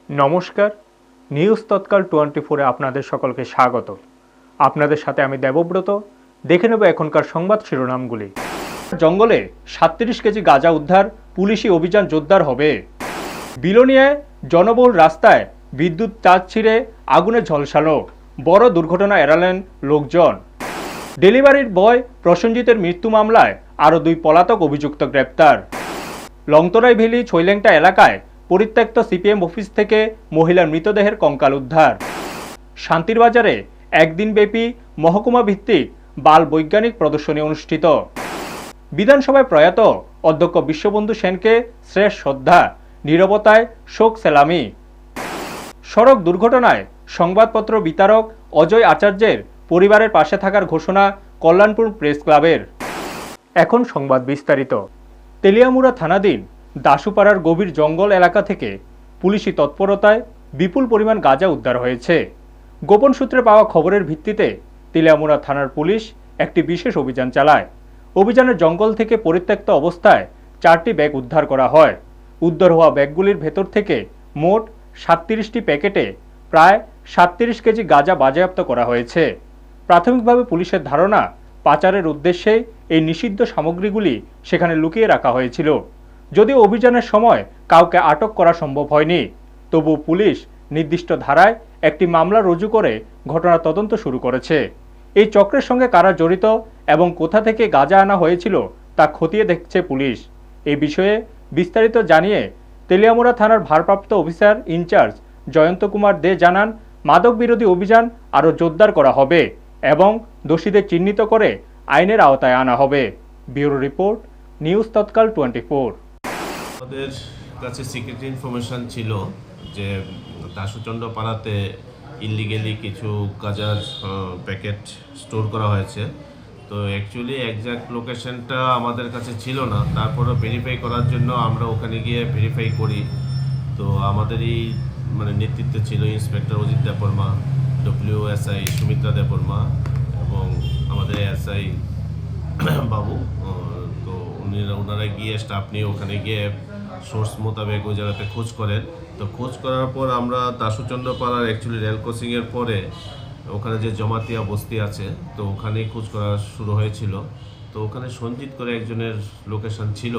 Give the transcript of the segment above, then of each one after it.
নমস্কার, নিউজ তৎকাল 24-এ আপনাদের সকলকে স্বাগত। আপনাদের সাথে আমি দেবব্রত। দেখে নেব এখনকার সংবাদ শিরোনামগুলি। জঙ্গলে 37 কেজি গাঁজা উদ্ধার, পুলিশি অভিযান জোরদার হবে। বিলোনিয়ায় জনবহুল রাস্তায় বিদ্যুৎ তার ছিঁড়ে আগুনে ঝলসানো, বড় দুর্ঘটনা এড়ালেন লোকজন। ডেলিভারির বয় প্রসেনজিতের মৃত্যু মামলায় আরও 2 পলাতক অভিযুক্ত গ্রেপ্তার। লংতরাই ভ্যালি ছৈলেংটা এলাকায় পরিত্যক্ত সিপিএম অফিস থেকে মহিলার মৃতদেহের কঙ্কাল উদ্ধার। শান্তির বাজারে একদিনব্যাপী মহকুমা ভিত্তিক বাল বৈজ্ঞানিক প্রদর্শনী অনুষ্ঠিত। বিধানসভায় প্রয়াত অধ্যক্ষ বিশ্ববন্ধু সেনকে শেষ শ্রদ্ধা, নীরবতায় শোক সেলামি। সড়ক দুর্ঘটনায় সংবাদপত্র বিতরক অজয় আচার্যের পরিবারের পাশে থাকার ঘোষণা কল্যাণপুর প্রেস ক্লাবের। এখন সংবাদ বিস্তারিত। তেলিয়ামুড়া থানাধীন দাসুপাড়ার গভীর জঙ্গল এলাকা থেকে পুলিশি তৎপরতায় বিপুল পরিমাণ গাঁজা উদ্ধার হয়েছে। গোপন সূত্রে পাওয়া খবরের ভিত্তিতে তেলিয়ামুড়া থানার পুলিশ একটি বিশেষ অভিযান চালায়। অভিযানে জঙ্গল থেকে পরিত্যক্ত অবস্থায় 4টি ব্যাগ উদ্ধার করা হয়। উদ্ধার হওয়া ব্যাগগুলির ভেতর থেকে মোট 37টি প্যাকেটে প্রায় 37 কেজি গাঁজা বাজেয়াপ্ত করা হয়েছে। প্রাথমিকভাবে পুলিশের ধারণা, পাচারের উদ্দেশ্যে এই নিষিদ্ধ সামগ্রীগুলি সেখানে লুকিয়ে রাখা হয়েছিল। যদিও অভিযানের সময় কাউকে আটক করা সম্ভব হয়নি, তবু পুলিশ নির্দিষ্ট ধারায় একটি মামলা রুজু করে ঘটনার তদন্ত শুরু করেছে। এই চক্রের সঙ্গে কারা জড়িত এবং কোথা থেকে গাঁজা আনা হয়েছিল তা খতিয়ে দেখছে পুলিশ। এই বিষয়ে বিস্তারিত জানিয়ে তেলিয়ামুড়া থানার ভারপ্রাপ্ত অফিসার ইনচার্জ জয়ন্ত কুমার দে জানান, মাদক বিরোধী অভিযান আরও জোরদার করা হবে এবং দোষীদের চিহ্নিত করে আইনের আওতায় আনা হবে। ব্যুরো রিপোর্ট, নিউজ তৎকাল 24। আমাদের কাছে সিক্রেট ইনফরমেশন ছিল যে দাসুচন্দ্র পাড়াতে ইলিগেলি কিছু গাঁজার প্যাকেট স্টোর করা হয়েছে। তো অ্যাকচুয়ালি এক্স্যাক্ট লোকেশনটা আমাদের কাছে ছিল না, তারপরে ভেরিফাই করার জন্য আমরা ওখানে গিয়ে ভেরিফাই করি। তো আমাদেরই নেতৃত্বে ছিল ইন্সপেক্টর অজিত দেববর্মা, WSI সুমিত্রা দেববর্মা এবং আমাদের SI বাবু। তো ওনারা গিয়ে স্টাফ নিয়ে ওখানে গিয়ে সোর্স মোতাবেক ওই জায়গাতে খোঁজ করেন। তো খোঁজ করার পর আমরা দাসুচন্দ্র পাড়ার অ্যাকচুয়ালি রেল ক্রসিংয়ের পরে ওখানে যে জমাতিয়া বস্তি আছে, তো ওখানেই খোঁজ করা শুরু হয়েছিল। তো ওখানে সঞ্জিত করে একজনের লোকেশন ছিল।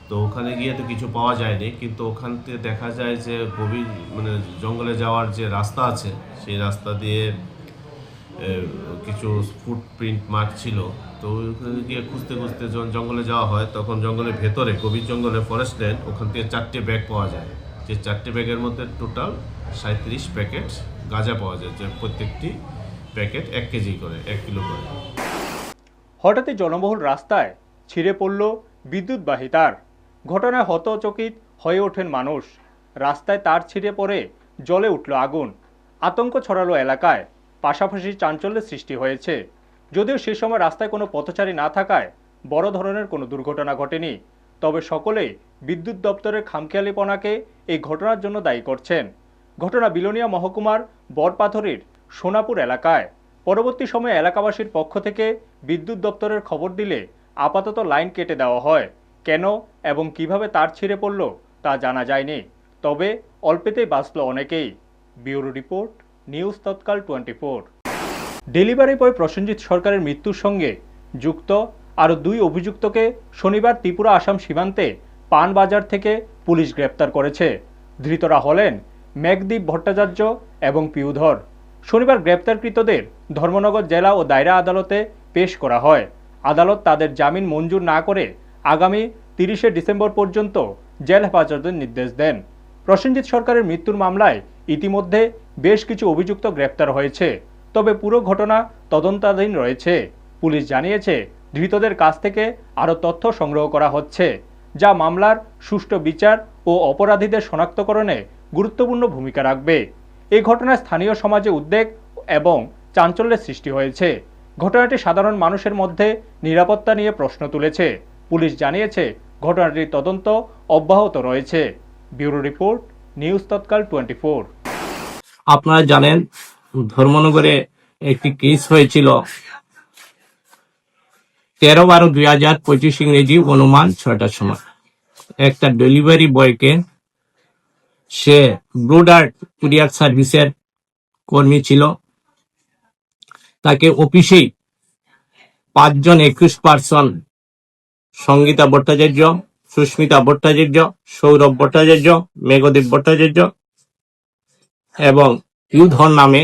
তো ওখানে গিয়ে তো কিছু পাওয়া যায়নি, কিন্তু ওখান থেকে দেখা যায় যে গভীর জঙ্গলে যাওয়ার যে রাস্তা আছে, সেই রাস্তা দিয়ে কিছু ফুটপ্রিন্ট মার্ক ছিল। তো ওখানে গিয়ে খুঁজতে খুঁজতে যখন জঙ্গলে যাওয়া হয়, তখন জঙ্গলের ভেতরে গভীর জঙ্গলে ফরেস্ট ল্যান্ড, ওখান থেকে 4টে ব্যাগ পাওয়া যায়। যে 4টে ব্যাগের মধ্যে টোটাল 37 প্যাকেট গাঁজা পাওয়া যায়, যে প্রত্যেকটি প্যাকেট 1 কেজি করে, 1 কিলো করে। হঠাৎই জনবহুল রাস্তায় ছিঁড়ে পড়ল বিদ্যুৎবাহী তার। ঘটনায় হতচকিত হয়ে ওঠেন মানুষ। রাস্তায় তার ছিঁড়ে পড়ে জ্বলে উঠল আগুন। আতঙ্ক ছড়ালো এলাকায়, পাশাপাশি চাঞ্চল্যের সৃষ্টি হয়েছে। যদিও সে সময় রাস্তায় কোনো পথচারী না থাকায় বড় ধরনের কোনো দুর্ঘটনা ঘটেনি, তবে সকলেই বিদ্যুৎ দপ্তরের খামখেয়ালিপনাকে এই ঘটনার জন্য দায়ী করছেন। ঘটনা বিলোনিয়া মহকুমার বরপাথরির সোনাপুর এলাকায়। পরবর্তী সময়ে এলাকাবাসীর পক্ষ থেকে বিদ্যুৎ দপ্তরের খবর দিলে আপাতত লাইন কেটে দেওয়া হয়। কেন এবং কিভাবে তার ছিঁড়ে পড়ল তা জানা যায়নি, তবে অল্পেতেই বাঁচল অনেকেই। ব্যুরো রিপোর্ট, নিউজ তৎকাল 24। ডেলিভারি বয় প্রসেনজিৎ সরকারের মৃত্যুর সঙ্গে যুক্ত আরও 2 অভিযুক্তকে শনিবার ত্রিপুরা আসাম সীমান্তে পানবাজার থেকে পুলিশ গ্রেপ্তার করেছে। ধৃতরা হলেন মেঘদীপ ভট্টাচার্য এবং পিউধর। শনিবার গ্রেপ্তারকৃতদের ধর্মনগর জেলা ও দায়রা আদালতে পেশ করা হয়। আদালত তাদের জামিন মঞ্জুর না করে আগামী 30শে ডিসেম্বর পর্যন্ত জেল হেফাজতের নির্দেশ দেন। প্রসেনজিৎ সরকারের মৃত্যুর মামলায় ইতিমধ্যে বেশ কিছু অভিযুক্ত গ্রেপ্তার হয়েছে, তবে পুরো ঘটনা তদন্তাধীন রয়েছে। পুলিশ জানিয়েছে, ধৃতদের কাছ থেকে আরও তথ্য সংগ্রহ করা হচ্ছে, যা মামলার সুষ্ঠু বিচার ও অপরাধীদের শনাক্তকরণে গুরুত্বপূর্ণ ভূমিকা রাখবে। এই ঘটনায় স্থানীয় সমাজে উদ্বেগ এবং চাঞ্চল্যের সৃষ্টি হয়েছে। ঘটনাটি সাধারণ মানুষের মধ্যে নিরাপত্তা নিয়ে প্রশ্ন তুলেছে। পুলিশ জানিয়েছে, ঘটনাটির তদন্ত অব্যাহত রয়েছে। ব্যুরো রিপোর্ট, নিউজ তৎকাল 24। আপনারা জানেন, ধর্মনগরে একটি কেস হয়েছিল 13/12/2025 ইংরেজি অনুমান 6টার সময়। একটা ডেলিভারি বয়কে সে ব্রুডার্ট কুরিয়ার সার্ভিসের কর্মী ছিল। তাকে অফিসেই 5 জন একুশ পার্সন, সঙ্গীতা ভট্টাচার্য, সুস্মিতা ভট্টাচার্য, সৌরভ ভট্টাচার্য, মেঘদীপ ভট্টাচার্য এবং ইউধর নামে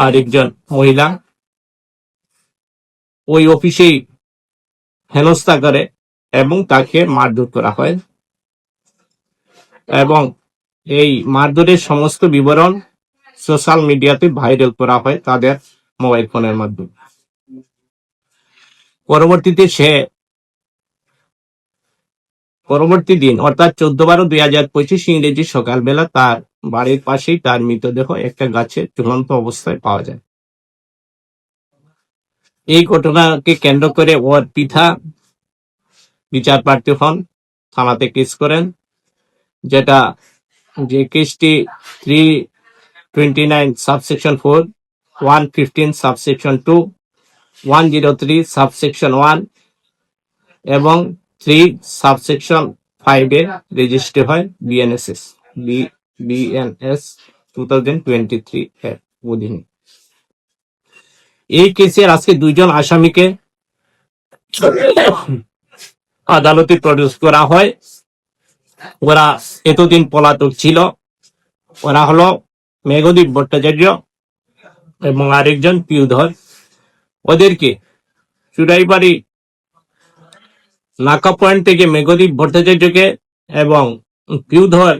আরেকজন মহিলা ওই অফিসেই হেনস্থা করে এবং তাকে মারধর করা হয় এবং এই মারধরের সমস্ত বিবরণ সোশ্যাল মিডিয়াতে ভাইরাল করা হয় তাদের মোবাইল ফোনের মাধ্যমে। পরবর্তী দিন অর্থাৎ 14/12/2025 ইংরেজি সকালবেলা তার বাড়ির পাশেই তার মৃতদেহ একটা গাছে ঝুলন্ত অবস্থায় পাওয়া যায়। এই ঘটনাকে কেন্দ্র করে ওর পিতা বিচার প্রার্থী হন, থানাতে কেস করেন, যে কেসটি 329 সাবসেকশন 4, 115 সাবসেকশন 2, 103 সাবসেকশন 1 এবং 3 সাবসেকশন 5 এ রেজিস্ট্রি হয় বিএনএস 2023 এর অধীনে। এই কেসের আজকে 2 জন আসামিকে আদালতে প্রডিউস করা হয়। ওরা এতদিন পলাতক ছিল। ওরা হলো মেঘদীপ ভট্টাচার্য এবং আরেকজন পিউধর। ওদেরকে চুড়াইবাড়ি নাকা পয়েন্ট থেকে মেঘদীপ ভট্টাচার্যকে এবং পিউধর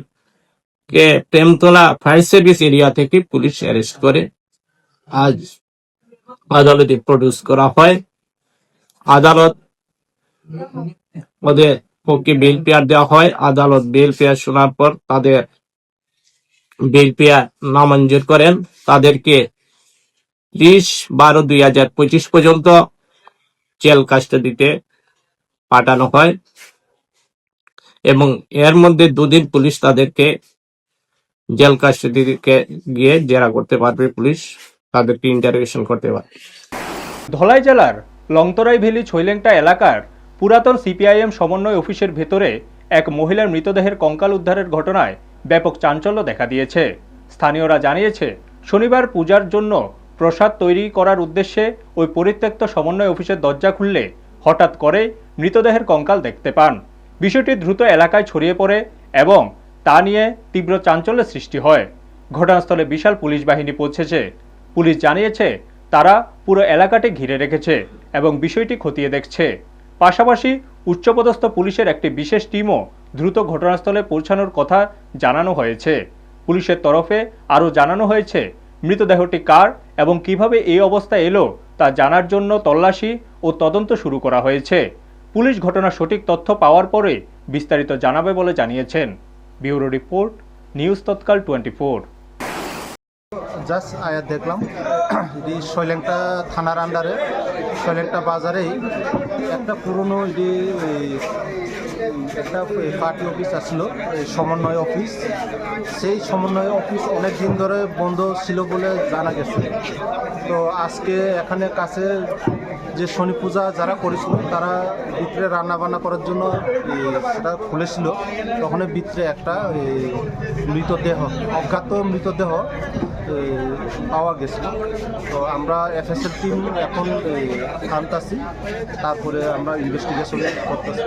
কে প্রেমতলা ফায়ার সার্ভিস এরিয়া থেকে পুলিশ অ্যারেস্ট করে আজ আদালতে প্রডিউস করা হয়। আদালত ওদের পক্ষে বেল পেয়ার দেওয়া হয়। আদালত বেল পেয়ার শোনার পর তাদের বেল পেয়ার নামঞ্জুর করেন। তাদেরকে 30/12/2025 পর্যন্ত জেল কাস্টাডিতে পাঠানো হয় এবং এর মধ্যে 2 দিন পুলিশ তাদেরকে জেল কাস্টাডিতে গিয়ে জেরা করতে পারবে। পুলিশ তাদেরকে ইন্টারোগেশন করতে পারবে। ধলাই জেলার লংতরাই ভ্যালি ছৈলেংটা এলাকার পুরাতন সিপিআইএম সমন্বয় অফিসের ভেতরে এক মহিলার মৃতদেহের কঙ্কাল উদ্ধারের ঘটনায় ব্যাপক চাঞ্চল্য দেখা দিয়েছে। স্থানীয়রা জানিয়েছে, শনিবার পূজার জন্য প্রসাদ তৈরি করার উদ্দেশ্যে ওই পরিত্যক্ত সমন্বয় অফিসের দরজা খুললে হঠাৎ করে মৃতদেহের কঙ্কাল দেখতে পান। বিষয়টি দ্রুত এলাকায় ছড়িয়ে পড়ে এবং তা নিয়ে তীব্র চাঞ্চল্যের সৃষ্টি হয়। ঘটনাস্থলে বিশাল পুলিশ বাহিনী পৌঁছেছে। পুলিশ জানিয়েছে, তারা পুরো এলাকাটি ঘিরে রেখেছে এবং বিষয়টি খতিয়ে দেখছে। পাশাপাশি উচ্চপদস্থ পুলিশের একটি বিশেষ টিমও দ্রুত ঘটনাস্থলে পৌঁছানোর কথা জানানো হয়েছে। পুলিশের তরফে আরও জানানো হয়েছে, মৃতদেহটি কার এবং কিভাবে এই অবস্থায় এলো তা জানার জন্য তল্লাশি ও তদন্ত শুরু করা হয়েছে। পুলিশ ঘটনার সঠিক তথ্য পাওয়ার পরে বিস্তারিত জানাবে বলে জানিয়েছেন। ব্যুরো রিপোর্ট, নিউজ তৎকাল 24। জাস্ট আয়া দেখলাম এটি শৈলেংটা থানার আন্ডারে শৈলেংটা বাজারেই একটা পুরনো একটা পার্টি অফিস আসলো, সমন্বয় অফিস। সেই সমন্বয় অফিস অনেক দিন ধরে বন্ধ ছিল বলে জানা গেছে। তো আজকে এখানে কাছে যে শনি পূজা যারা করেছিল তারা ভিতরে রান্না বান্না করার জন্য সেটা খুলেছিল। তখন ভিতরে একটা মৃতদেহ, অজ্ঞাত মৃতদেহ পাওয়া গেছে। তো আমরা এফএসএল টিম এখন আনতাছি, তারপরে আমরা ইনভেস্টিগেশন করতেছি।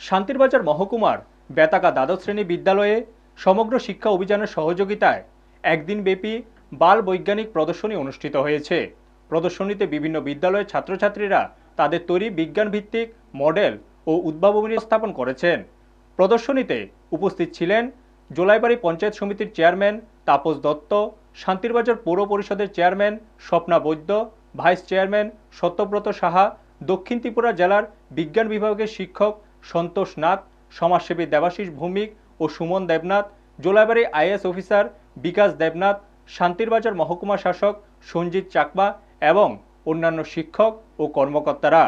শান্তিরবাজার মহকুমার বেতাকা দ্বাদশ শ্রেণী বিদ্যালয়ে সমগ্র শিক্ষা অভিযানের সহযোগিতায় একদিনব্যাপী বাল বৈজ্ঞানিক প্রদর্শনী অনুষ্ঠিত হয়েছে। প্রদর্শনীতে বিভিন্ন বিদ্যালয়ের ছাত্রছাত্রীরা তাদের তৈরি বিজ্ঞানভিত্তিক মডেল ও উদ্ভাবনী স্থাপন করেছেন। প্রদর্শনীতে উপস্থিত ছিলেন জোলাইবাড়ি পঞ্চায়েত সমিতির চেয়ারম্যান তাপস দত্ত, শান্তিরবাজার পৌর পরিষদের চেয়ারম্যান স্বপ্না বৈদ্য, ভাইস চেয়ারম্যান সত্যব্রত সাহা, দক্ষিণ ত্রিপুরা জেলার বিজ্ঞান বিভাগের শিক্ষক সন্তোষ নাথ, সমাজসেবী দেবাশিস ভৌমিক ও সুমন দেবনাথ, জোলাইবাড়ি আইএএস অফিসার বিকাশ দেবনাথ, শান্তিরবাজার মহকুমা শাসক সঞ্জিত চাকমা এবং অন্যান্য শিক্ষক ও কর্মকর্তারা।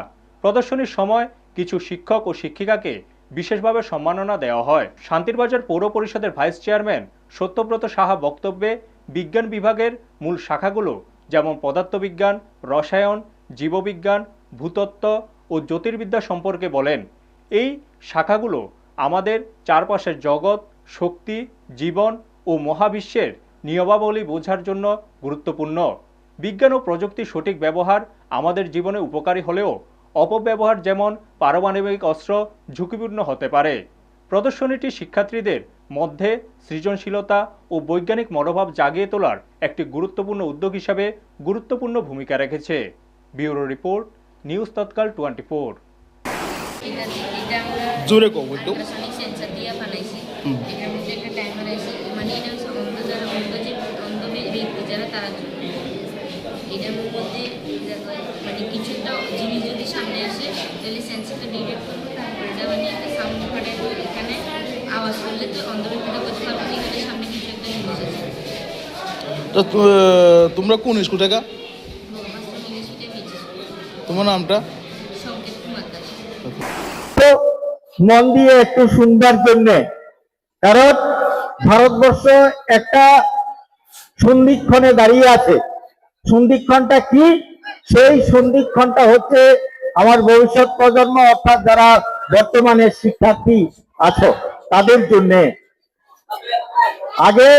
প্রদর্শনীর সময় কিছু শিক্ষক ও শিক্ষিকাকে বিশেষভাবে সম্মাননা দেওয়া হয়। শান্তিরবাজার পৌর পরিষদের ভাইস চেয়ারম্যান সত্যব্রত সাহা বক্তব্যে বিজ্ঞান বিভাগের মূল শাখাগুলো যেমন পদার্থবিজ্ঞান, রসায়ন, জীববিজ্ঞান, ভূতত্ত্ব ও জ্যোতির্বিদ্যা সম্পর্কে বলেন। এই শাখাগুলো আমাদের চারপাশের জগৎ, শক্তি, জীবন ও মহাবিশ্বের নিয়মাবলী বোঝার জন্য গুরুত্বপূর্ণ। বিজ্ঞান ও প্রযুক্তির সঠিক ব্যবহার আমাদের জীবনে উপকারী হলেও অপব্যবহার যেমন পারমাণবিক অস্ত্র ঝুঁকিপূর্ণ হতে পারে। প্রদর্শনীটি শিক্ষার্থীদের মধ্যে সৃজনশীলতা ও বৈজ্ঞানিক মনোভাব জাগিয়ে তোলার একটি গুরুত্বপূর্ণ উদ্যোগ হিসাবে গুরুত্বপূর্ণ ভূমিকা রেখেছে। ব্যুরো রিপোর্ট, নিউজ তৎকাল 24। জোরে কও একটু। আল্ট্রাসনিক সেন্সর দিয়ে বানাইছি। এটার মধ্যে একটা টাইমার আছে, মানে এটা হচ্ছে অন্ধ ব্যক্তি যারা তারা জন্য। এটার মধ্যে মানে কিছু একটা জিনিস যদি সামনে আসে তাহলে সেন্সরটা ডিটেক্ট করবো, তারপরে এটা মানে একটা সাউন্ড ফাটাইবো, এখানে আওয়াজ করলে তো অন্ধ ব্যক্তিটা বলতে পারবো যে এখানে সামনে কিছু একটা জিনিস আছে। তো তোমরা কোন স্কুল থেকে? ভগবান ইংলিশ মিডিয়াম হয়েছে। তোমার নামটা? সংকেত কুমার দাস। মন দিয়ে একটু শুনবার জন্য, কারণ ভারতবর্ষ একটা সন্ধিক্ষণে দাঁড়িয়ে আছে। সন্ধিক্ষণটা কি? সেই সন্ধিক্ষণটা হচ্ছে আমার ভবিষ্যৎ প্রজন্ম, অর্থাৎ যারা বর্তমানে শিক্ষার্থী আছো তাদের জন্য। আগে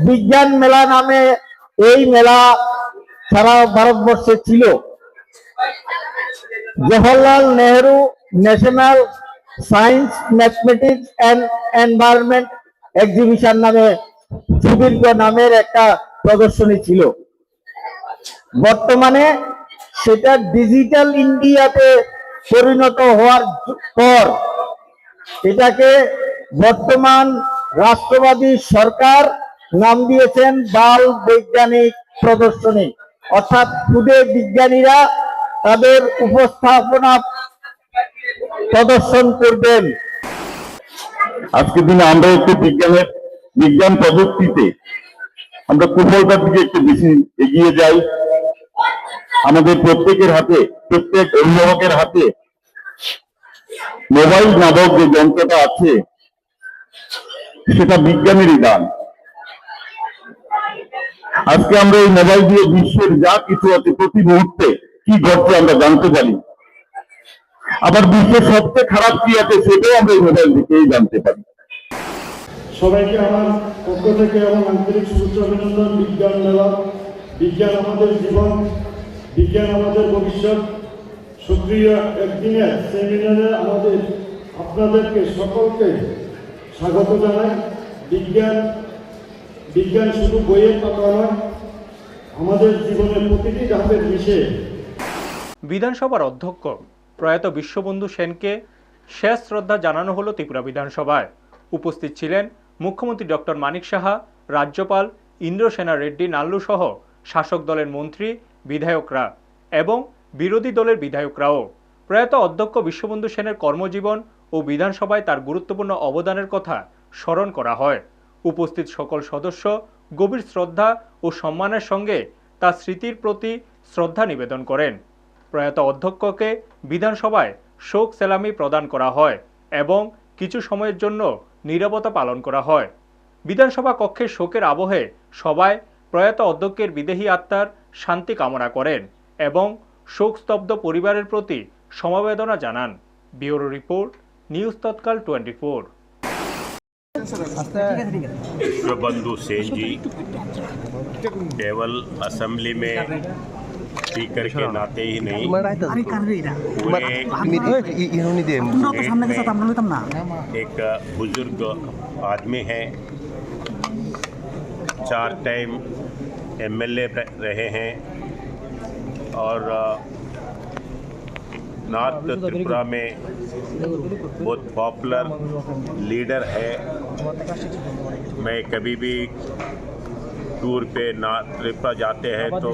বিজ্ঞান মেলা নামে এই মেলা সারা ভারতবর্ষে ছিল। Jawaharlal Nehru national science, mathematics and environment exhibition নামে সুদীর্ঘ নামের একটা প্রদর্শনী ছিল। বর্তমানে সেটা ডিজিটাল ইন্ডিয়াতে পরিণত হওয়ার পর এটাকে বর্তমান রাষ্ট্রবাদী সরকার নাম দিয়েছেন বাল বৈজ্ঞানিক প্রদর্শনী, অর্থাৎ খুদে বিজ্ঞানীরা তাদের উপস্থাপনা প্রদর্শন করবেন। আজকের দিনে আমরা একটু বিজ্ঞান প্রযুক্তিতে আমরা কুফলতার দিকে একটু বেশি এগিয়ে যাই। আমাদের প্রত্যেকের হাতে, প্রত্যেক অভিভাবকের হাতে মোবাইল নামক যে যন্ত্রটা আছে সেটা বিজ্ঞানেরই দান। আজকে আমরা এই মোবাইল দিয়ে বিশ্বের যা কিছু আছে, প্রতি মুহূর্তে কি ঘটছে আমরা জানতে পারি। আবার বিশ্বের সবচেয়ে খারাপ কি আছে সেটাও আমরা এই মোবাইল থেকেই জানতে পারি। সবাইকে আমার পক্ষ থেকে আমার আন্তরিক শুভেচ্ছা অভিনন্দন। বিজ্ঞান মেলা, বিজ্ঞান আমাদের জীবন, বিজ্ঞান আমাদের ভবিষ্যৎ। সক্রিয় একদিনের সেমিনারে আপনাদেরকে সকলকে স্বাগত জানাই। বিজ্ঞান শুধু বইয়ের পাতা নয়, আমাদের জীবনের প্রতিটি ধাপের বিষয়ে। বিধানসভার অধ্যক্ষ প্রয়াত বিশ্ববন্ধু সেনকে শেষ শ্রদ্ধা জানানো হলো ত্রিপুরা বিধানসভায়। উপস্থিত ছিলেন মুখ্যমন্ত্রী ডক্টর মানিক সাহা, রাজ্যপাল ইন্দ্রসেনা রেড্ডি নাল্লু সহ শাসক দলের মন্ত্রী, বিধায়করা এবং বিরোধী দলের বিধায়করাও। প্রয়াত অধ্যক্ষ বিশ্ববন্ধু সেনের কর্মজীবন ও বিধানসভায় তার গুরুত্বপূর্ণ অবদানের কথা স্মরণ করা হয়। উপস্থিত সকল সদস্য গভীর শ্রদ্ধা ও সম্মানের সঙ্গে তার স্মৃতির প্রতি শ্রদ্ধা নিবেদন করেন। প্রয়াত অধ্যক্ষকে বিধানসভায় শোক সেলামি প্রদান করা হয় এবং কিছু সময়ের জন্য নীরবতা পালন করা হয়। বিধানসভা কক্ষের শোকের আবহে সবাই প্রয়াত অধ্যক্ষের বিদেহী আত্মার শান্তি কামনা করেন এবং শোকস্তব্ধ পরিবারের প্রতি সমবেদনা জানান। ব্যুরো রিপোর্ট, নিউজ তৎকাল 24। विश्वबंधु सेन जी केवल असेंबली में स्पीकर के नाते ही नहीं पूरे एक बुजुर्ग आदमी हैं। 4 टाइम एमएलए रहे हैं और नॉर्थ त्रिपुरा में बहुत पॉपुलर लीडर है। मैं कभी भी टूर पे नॉर्थ त्रिपुरा जाते हैं तो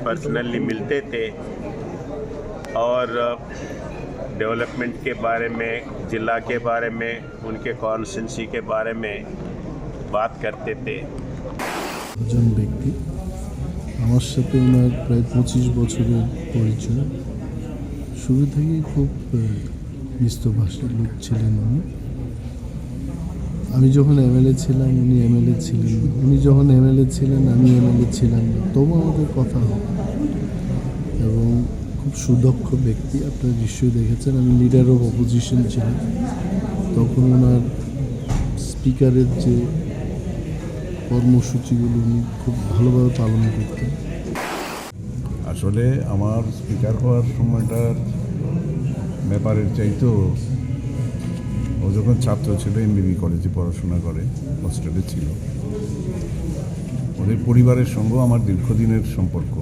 पर्सनली मिलते थे और डेवलपमेंट के बारे में, जिला के बारे में, उनके कॉन्स्टिट्यूंसी के बारे में बात करते थे। একজন ব্যক্তি, আমার সাথে ওনার প্রায় 25 বছরের পরিচয়। শুরু থেকেই খুব মিষ্টভাষী লোক ছিলেন উনি। আমি যখন এমএলএ ছিলাম উনি এমএলএ ছিলেন, উনি যখন এমএলএ ছিলেন আমি এমএলএ ছিলাম না, তবু আমাদের কথা হয় এবং খুব সুদক্ষ ব্যক্তি। আপনারা নিশ্চয়ই দেখেছেন আমি লিডার অফ অপোজিশন ছিলাম। তখন ওনার স্পিকারের যে কর্মসূচিগুলো উনি খুব ভালোভাবে পালন করতেন। আসলে আমার স্পিকার হওয়ার সময়টার ব্যাপারের চাইতেও ও যখন ছাত্র ছিল এমবিবি কলেজে পড়াশোনা করে, হোস্টেলে ছিল, ওদের পরিবারের সঙ্গেও আমার দীর্ঘদিনের সম্পর্ক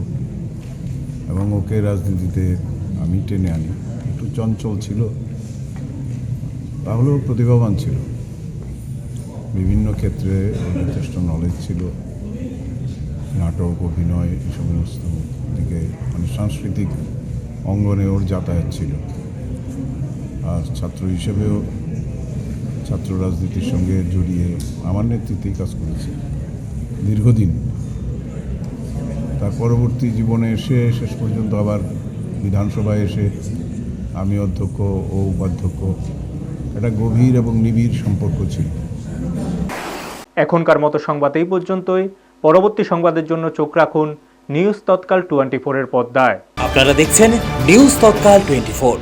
এবং ওকে রাজনীতিতে আমি টেনে আনি। একটু চঞ্চল ছিল, তাহলেও প্রতিভাবান ছিল, বিভিন্ন ক্ষেত্রে ওর যথেষ্ট নলেজ ছিল, নাটক, অভিনয়, এই সমস্ত দিকে মানে সাংস্কৃতিক অঙ্গনে ওর যাতায়াত ছিল। আর ছাত্র হিসেবেও ছাত্র রাজনীতির সঙ্গে জড়িয়ে আমার নেতৃত্বেই কাজ করেছে দীর্ঘদিন। তার পরবর্তী জীবনে এসে শেষ পর্যন্ত আবার বিধানসভায় এসে আমি অধ্যক্ষ ও উপাধ্যক্ষ, একটা গভীর এবং নিবিড় সম্পর্ক ছিল। এখনকার মতো সংবাদ এই পর্যন্তই। পরবর্তী সংবাদের জন্য চোখ রাখুন নিউজ তৎকাল 24 এর পর্দায়। আপনারা দেখছেন নিউজ তৎকাল 24।